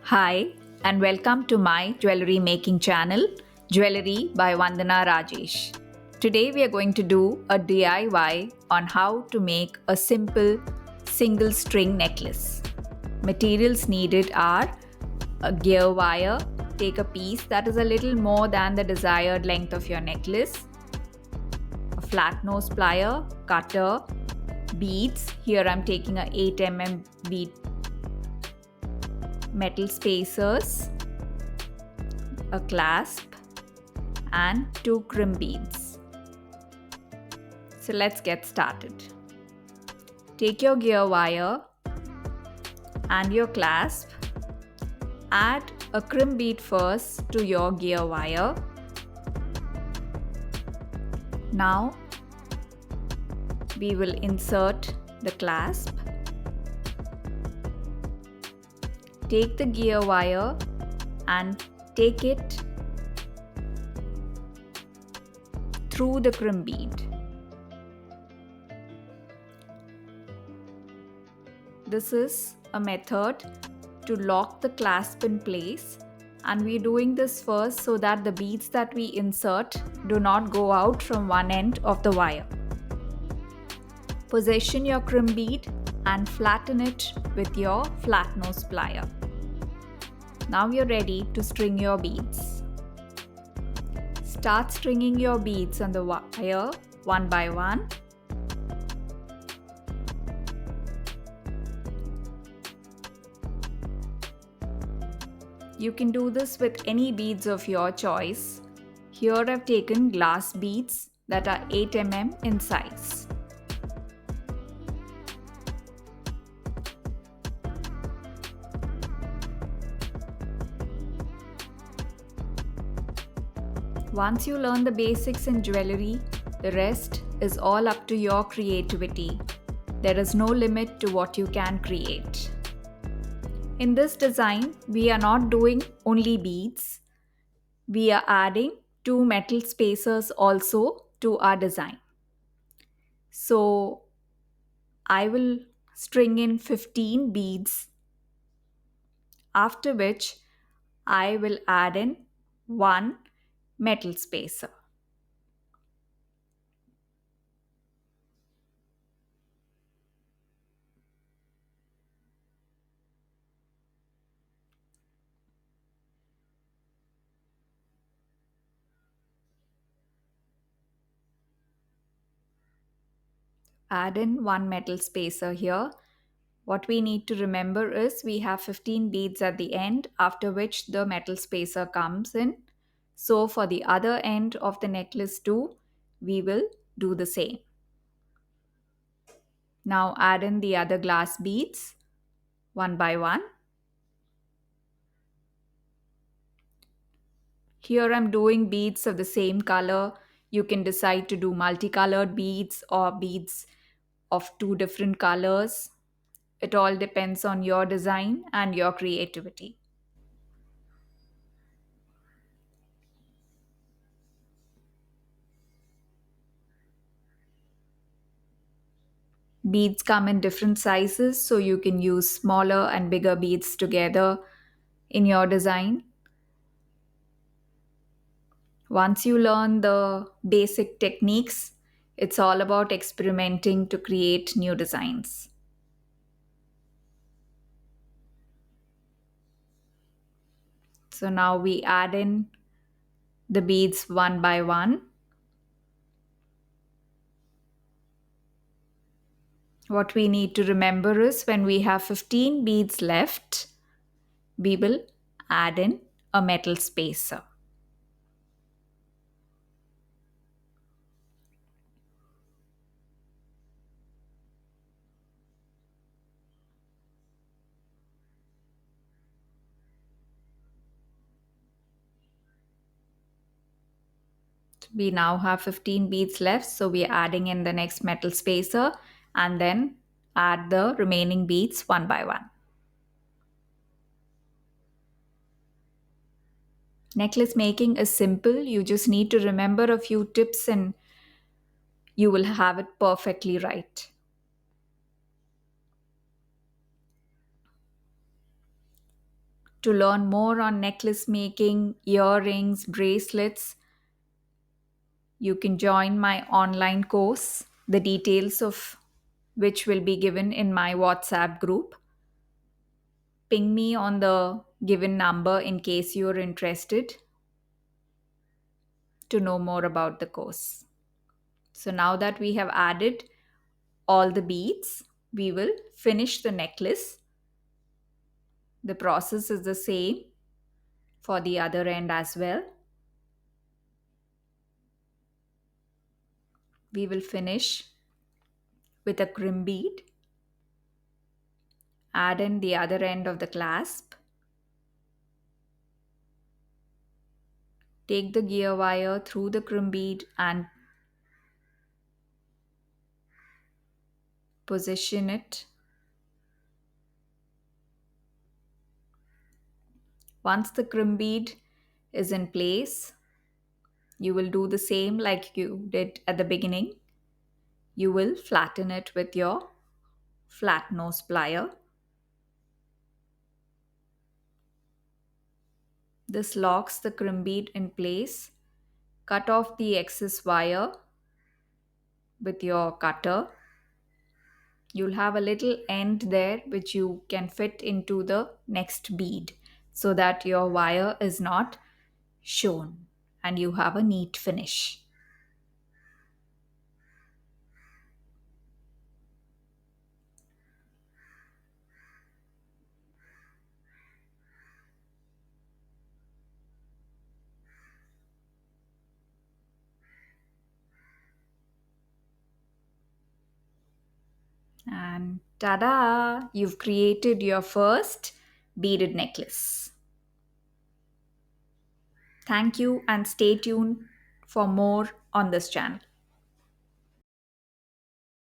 Hi, and welcome to my jewelry making channel, Jewelry by Vandana Rajesh. Today we are going to do a DIY on how to make a simple single string necklace. Materials needed are a gear wire, take a piece that is a little more than the desired length of your necklace, a flat nose plier, cutter, beads. Here I'm taking a 8 mm bead, metal spacers, a clasp, and two crimp beads. So let's get started. Take your gear wire and your clasp. Add a crimp bead first to your gear wire. Now we will insert the clasp. Take the gear wire and take it through the crimp bead. This is a method to lock the clasp in place, and we're doing this first so that the beads that we insert do not go out from one end of the wire. Position your crimp bead and flatten it with your flat nose plier. Now you're ready to string your beads. Start stringing your beads on the wire one by one. You can do this with any beads of your choice. Here I've taken glass beads that are 8 mm in size. Once you learn the basics in jewelry, the rest is all up to your creativity. There is no limit to what you can create. In this design, we are not doing only beads. We are adding two metal spacers also to our design. So I will string in 15 beads, after which I will add in one metal spacer. Add in one metal spacer here. What we need to remember is we have 15 beads at the end, after which the metal spacer comes in. So for the other end of the necklace too, we will do the same. Now add in the other glass beads one by one. Here I'm doing beads of the same color. You can decide to do multicolored beads or beads of two different colors. It all depends on your design and your creativity. Beads come in different sizes, so you can use smaller and bigger beads together in your design. Once you learn the basic techniques, it's all about experimenting to create new designs. So now we add in the beads one by one. What we need to remember is when we have 15 beads left, we will add in a metal spacer. We now have 15 beads left, so we are adding in the next metal spacer and then add the remaining beads one by one. Necklace making is simple. You just need to remember a few tips and you will have it perfectly right. To learn more on necklace making, earrings, bracelets, you can join my online course, the details of which will be given in my WhatsApp group. Ping me on the given number in case you're interested to know more about the course. So now that we have added all the beads, we will finish the necklace. The process is the same for the other end as well. We will finish with a crimp bead, add in the other end of the clasp, take the gear wire through the crimp bead and position it. Once the crimp bead is in place, you will do the same like you did at the beginning. You will flatten it with your flat nose plier. This locks the crimp bead in place. Cut off the excess wire with your cutter. You'll have a little end there which you can fit into the next bead so that your wire is not shown and you have a neat finish. And ta-da! You've created your first beaded necklace. Thank you and stay tuned for more on this channel.